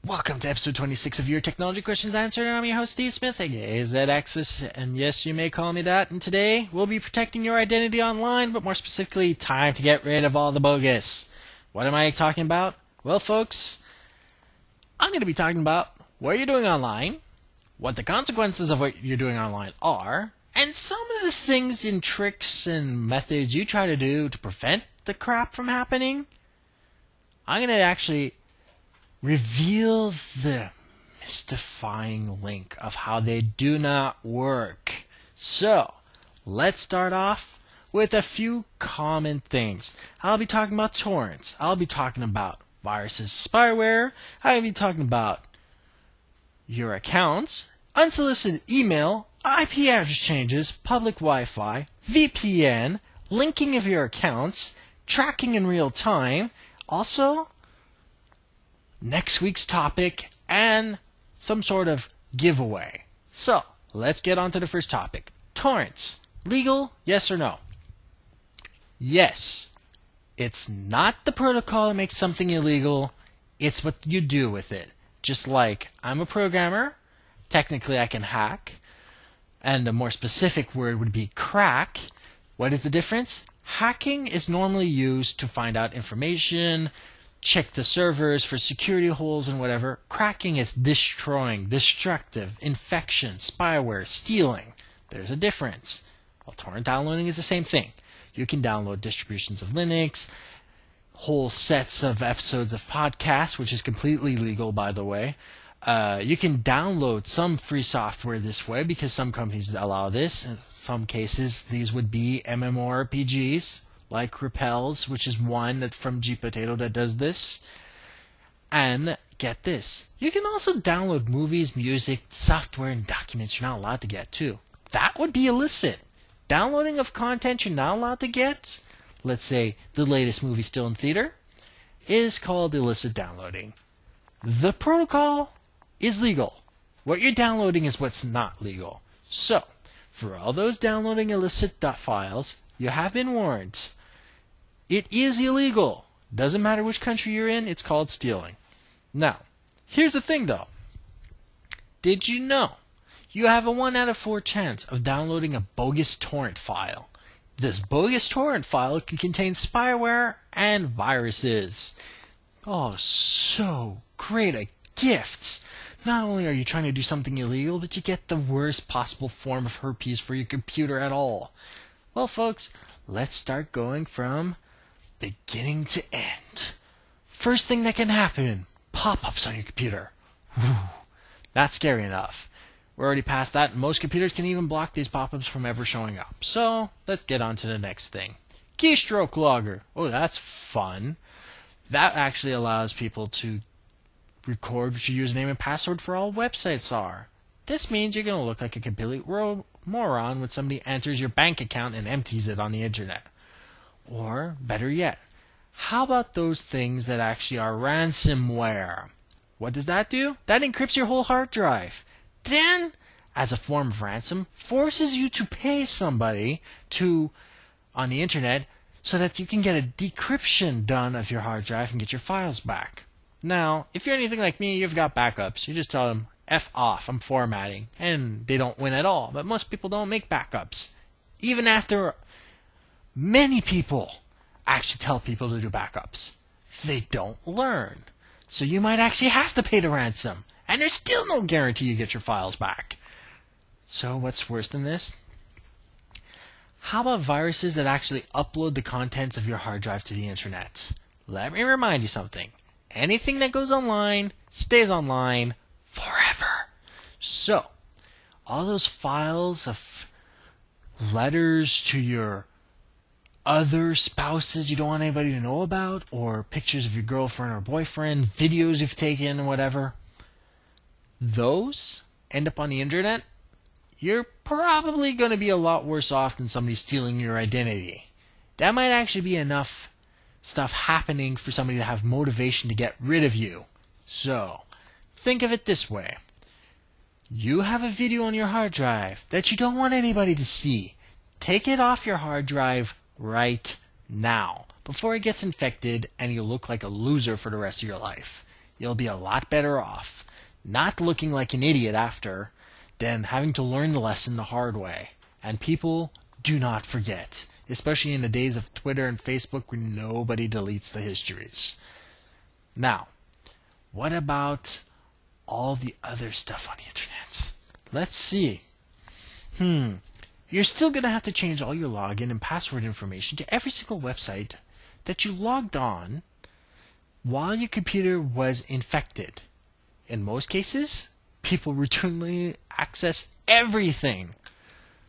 Welcome to episode 26 of Your Technology Questions Answered, and I'm your host, Steve Smith, aka Z-Axis, and yes, you may call me that, and today we'll be protecting your identity online, but more specifically, time to get rid of all the bogus. What am I talking about? Well, folks, I'm going to be talking about what you're doing online, what the consequences of what you're doing online are, and some of the things and tricks and methods you try to do to prevent the crap from happening. I'm going to actually reveal the mystifying link of how they do not work. So, let's start off with a few common things. I'll be talking about torrents. I'll be talking about viruses, spyware. I'll be talking about your accounts, unsolicited email, IP address changes, public Wi-Fi, VPN, linking of your accounts, tracking in real time, also next week's topic, and some sort of giveaway. So, let's get on to the first topic. Torrents. Legal, yes or no? Yes. It's not the protocol that makes something illegal, it's what you do with it. Just like I'm a programmer, technically I can hack, and a more specific word would be crack. What is the difference? Hacking is normally used to find out information, check the servers for security holes and whatever. Cracking is destroying, destructive, infection, spyware, stealing. There's a difference. Well, torrent downloading is the same thing. You can download distributions of Linux, whole sets of episodes of podcasts, which is completely legal, by the way. You can download some free software this way because some companies allow this. In some cases, these would be MMORPGs, like Repels, which is one that from GPotato that does this. And get this, you can also download movies, music, software, and documents you're not allowed to get too. That would be illicit. Downloading of content you're not allowed to get, let's say the latest movie still in theater, is called illicit downloading. The protocol is legal. What you're downloading is what's not legal. So, for all those downloading illicit files, you have been warned. It is illegal. Doesn't matter which country you're in, it's called stealing. Now, here's the thing though. Did you know you have a 1 out of 4 chance of downloading a bogus torrent file? This bogus torrent file can contain spyware and viruses. Oh, so great a gift. Not only are you trying to do something illegal, but you get the worst possible form of herpes for your computer at all. Well, folks, let's start going from beginning to end. First thing that can happen, pop-ups on your computer. Whew, that's scary enough. We're already past that, and most computers can even block these pop-ups from ever showing up. So, let's get on to the next thing. Keystroke logger. Oh, that's fun. That actually allows people to record what your username and password for all websites are. This means you're going to look like a complete moron when somebody enters your bank account and empties it on the internet. Or, better yet, how about those things that actually are ransomware? What does that do? That encrypts your whole hard drive. Then, as a form of ransom, forces you to pay somebody on the internet so that you can get a decryption done of your hard drive and get your files back. Now, if you're anything like me, you've got backups. You just tell them, F off, I'm formatting. And they don't win at all. But most people don't make backups. Even after many people actually tell people to do backups, they don't learn. So you might actually have to pay the ransom. And there's still no guarantee you get your files back. So what's worse than this? How about viruses that actually upload the contents of your hard drive to the internet? Let me remind you something. Anything that goes online stays online forever. So, all those files of letters to your other spouses you don't want anybody to know about, or pictures of your girlfriend or boyfriend, videos you've taken, whatever, those end up on the internet, you're probably going to be a lot worse off than somebody stealing your identity. That might actually be enough stuff happening for somebody to have motivation to get rid of you. So, think of it this way. You have a video on your hard drive that you don't want anybody to see. Take it off your hard drive right now before it gets infected and you look like a loser for the rest of your life. You'll be a lot better off not looking like an idiot after than having to learn the lesson the hard way. And people do not forget, especially in the days of Twitter and Facebook where nobody deletes the histories. Now, what about all the other stuff on the internet? Let's see. You're still going to have to change all your login and password information to every single website that you logged on while your computer was infected. In most cases, people routinely access everything.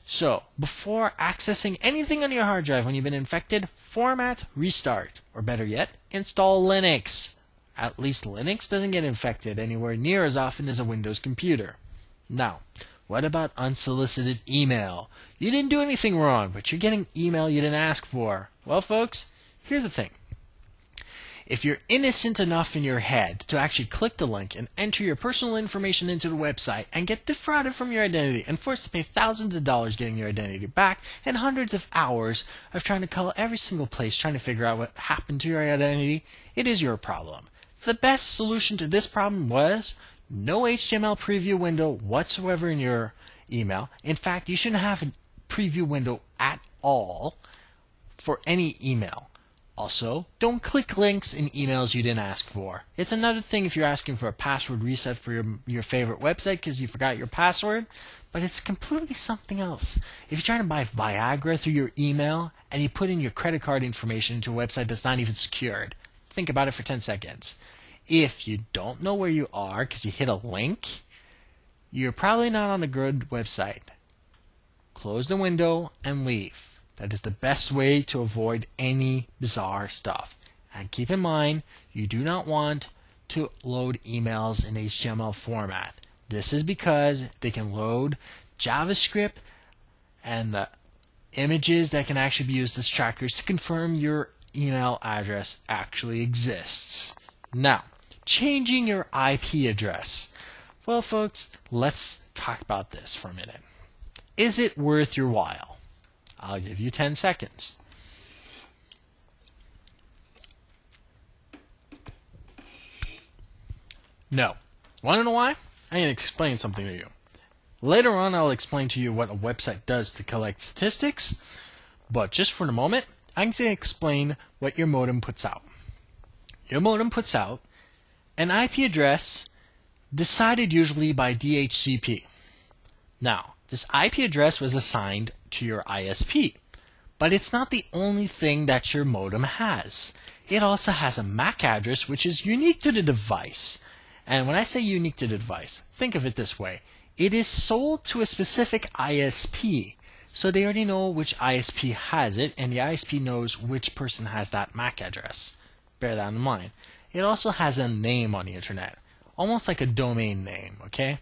So, before accessing anything on your hard drive when you've been infected, format, restart, or better yet, install Linux. At least Linux doesn't get infected anywhere near as often as a Windows computer. Now, what about unsolicited email? You didn't do anything wrong, but you're getting email you didn't ask for. Well, folks, here's the thing. If you're innocent enough in your head to actually click the link and enter your personal information into the website and get defrauded from your identity and forced to pay thousands of dollars getting your identity back and hundreds of hours of trying to call every single place trying to figure out what happened to your identity, it is your problem. The best solution to this problem was no HTML preview window whatsoever in your email. In fact, you shouldn't have a preview window at all for any email. Also, don't click links in emails you didn't ask for. It's another thing if you're asking for a password reset for your favorite website because you forgot your password, but it's completely something else. If you're trying to buy Viagra through your email and you put in your credit card information into a website that's not even secured, think about it for 10 seconds. If you don't know where you are because you hit a link, you're probably not on a good website. Close the window and leave. That is the best way to avoid any bizarre stuff. And keep in mind, you do not want to load emails in HTML format. This is because they can load JavaScript and the images that can actually be used as trackers to confirm your email address actually exists. Now, changing your IP address. Well, folks, let's talk about this for a minute. Is it worth your while? I'll give you 10 seconds. No. Want to know why? I need to explain something to you. Later on, I'll explain to you what a website does to collect statistics, but just for the moment, I'm going to explain what your modem puts out. Your modem puts out an IP address decided usually by DHCP. Now, this IP address was assigned to your ISP, but it's not the only thing that your modem has. It also has a MAC address which is unique to the device. And when I say unique to the device, think of it this way. It is sold to a specific ISP, so they already know which ISP has it, and the ISP knows which person has that MAC address. Bear that in mind. It also has a name on the internet, almost like a domain name, okay?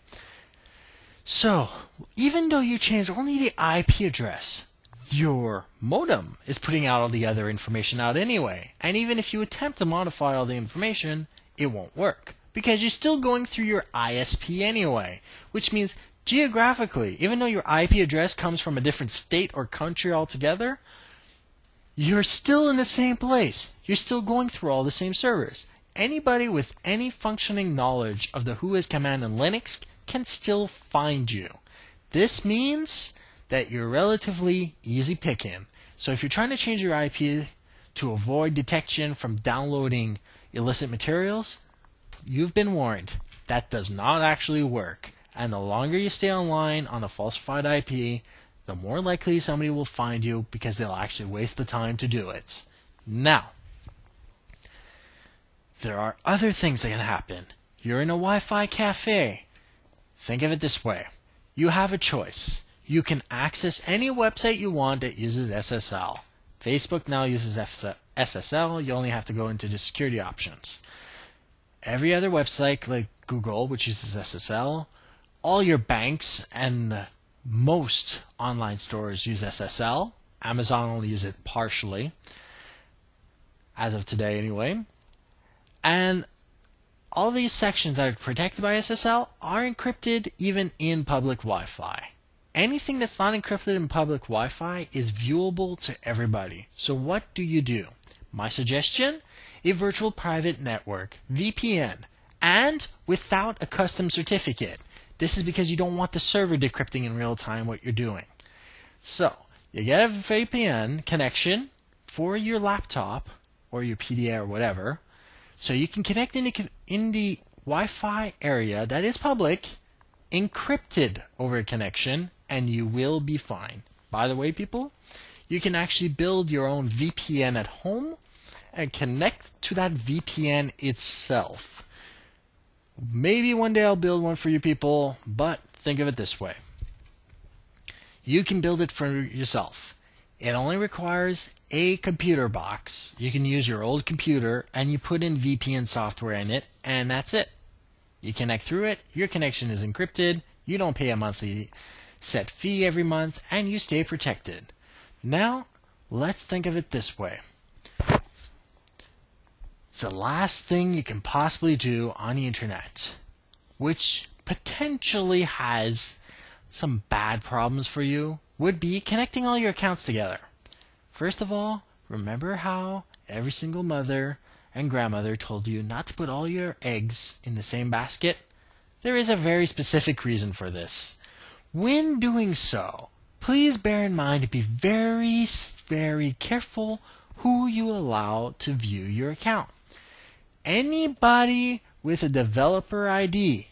So, even though you change only the IP address, your modem is putting out all the other information out anyway. And even if you attempt to modify all the information, it won't work. Because you're still going through your ISP anyway. Which means, geographically, even though your IP address comes from a different state or country altogether, you're still in the same place. You're still going through all the same servers. Anybody with any functioning knowledge of the who is command in Linux can still find you. This means that you're relatively easy picking. So if you're trying to change your IP to avoid detection from downloading illicit materials, you've been warned. That does not actually work. And the longer you stay online on a falsified IP, the more likely somebody will find you because they'll actually waste the time to do it. Now, there are other things that can happen. You're in a Wi-Fi cafe. Think of it this way. You have a choice. You can access any website you want that uses SSL. Facebook now uses SSL. You only have to go into the security options. Every other website, like Google, which uses SSL, all your banks and most online stores use SSL. Amazon only uses it partially, as of today anyway. And all these sections that are protected by SSL are encrypted even in public Wi-Fi. Anything that's not encrypted in public Wi-Fi is viewable to everybody. So what do you do? My suggestion? A virtual private network, VPN. and without a custom certificate. This is because you don't want the server decrypting in real time what you're doing. So, you get a VPN connection for your laptop or your PDA or whatever, so you can connect in the Wi-Fi area that is public, encrypted over a connection, and you will be fine. By the way, people, you can actually build your own VPN at home and connect to that VPN itself. Maybe one day I'll build one for you people, but think of it this way. You can build it for yourself. It only requires a computer box. You can use your old computer and you put in VPN software in it, and that's it. You connect through it, your connection is encrypted, you don't pay a monthly set fee every month, and you stay protected. Now, let's think of it this way. The last thing you can possibly do on the internet, which potentially has some bad problems for you, would be connecting all your accounts together. First of all, remember how every single mother and grandmother told you not to put all your eggs in the same basket? There is a very specific reason for this. When doing so, please bear in mind to be very, very careful who you allow to view your account. Anybody with a developer ID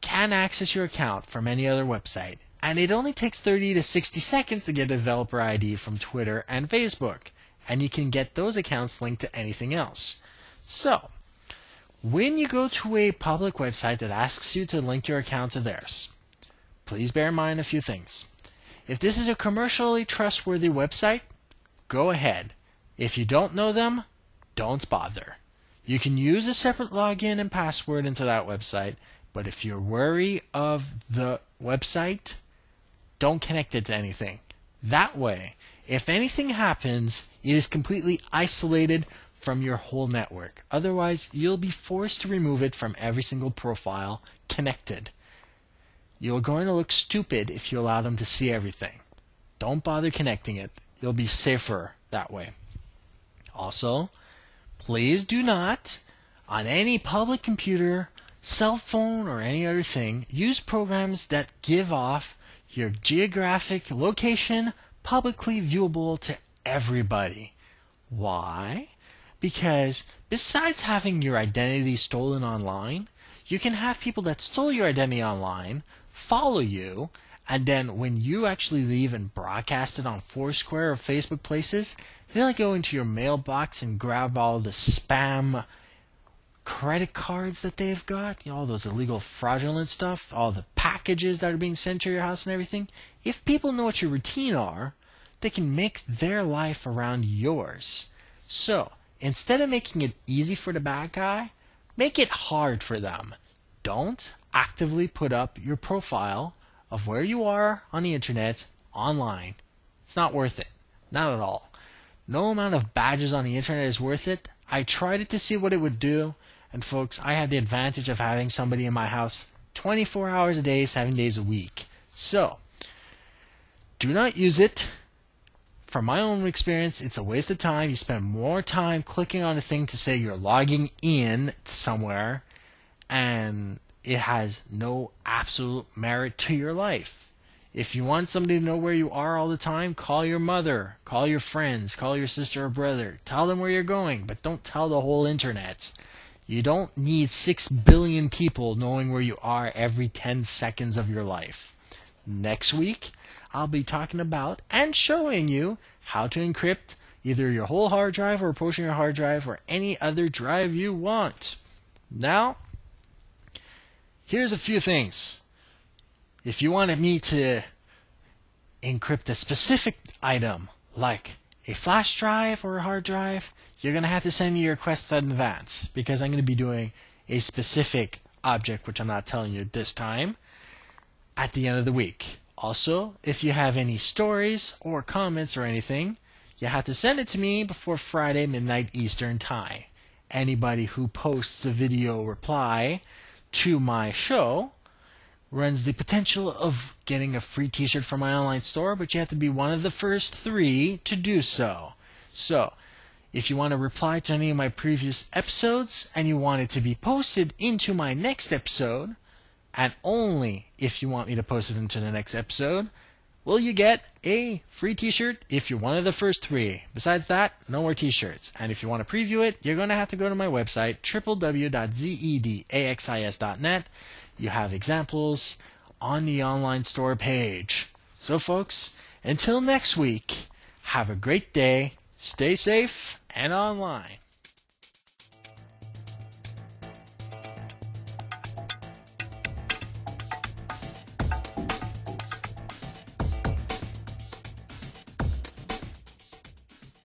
can access your account from any other website, and it only takes 30 to 60 seconds to get a developer ID from Twitter and Facebook, and you can get those accounts linked to anything else. So, when you go to a public website that asks you to link your account to theirs, please bear in mind a few things. If this is a commercially trustworthy website, go ahead. If you don't know them, don't bother. You can use a separate login and password into that website, but if you're wary of the website, don't connect it to anything. That way, if anything happens, it is completely isolated from your whole network. Otherwise, you'll be forced to remove it from every single profile connected. You're going to look stupid if you allow them to see everything. Don't bother connecting it. You'll be safer that way. Also, please do not, on any public computer, cell phone, or any other thing, use programs that give off your geographic location publicly viewable to everybody. Why? Because besides having your identity stolen online, you can have people that stole your identity online follow you, and then when you actually leave and broadcast it on Foursquare or Facebook places, they'll go into your mailbox and grab all the spam credit cards that they've got, all those illegal fraudulent stuff, all the packages that are being sent to your house and everything. If people know what your routine are, they can make their life around yours. So, instead of making it easy for the bad guy, make it hard for them. Don't actively put up your profile of where you are on the internet online. It's not worth it. Not at all. No amount of badges on the internet is worth it. I tried it to see what it would do, and folks, I had the advantage of having somebody in my house 24 hours a day, 7 days a week. So, do not use it. From my own experience, it's a waste of time. You spend more time clicking on a thing to say you're logging in somewhere, and it has no absolute merit to your life. If you want somebody to know where you are all the time, call your mother, call your friends, call your sister or brother. Tell them where you're going, but don't tell the whole internet. You don't need 6 billion people knowing where you are every 10 seconds of your life. Next week, I'll be talking about and showing you how to encrypt either your whole hard drive or a portion of your hard drive or any other drive you want. Now, here's a few things. If you wanted me to encrypt a specific item, like a flash drive or a hard drive, you're going to have to send me your request in advance, because I'm going to be doing a specific object, which I'm not telling you this time, at the end of the week. Also, if you have any stories or comments or anything, you have to send it to me before Friday midnight Eastern time. Anybody who posts a video reply to my show runs the potential of getting a free t-shirt from my online store, but you have to be one of the first 3 to do so. So, If you want to reply to any of my previous episodes and you want it to be posted into my next episode, and only if you want me to post it into the next episode, will you get a free t-shirt if you're one of the first 3. Besides that, no more t-shirts. And if you want to preview it, you're going to have to go to my website, www.zedaxis.net. You have examples on the online store page. So folks, until next week, have a great day, stay safe, and online.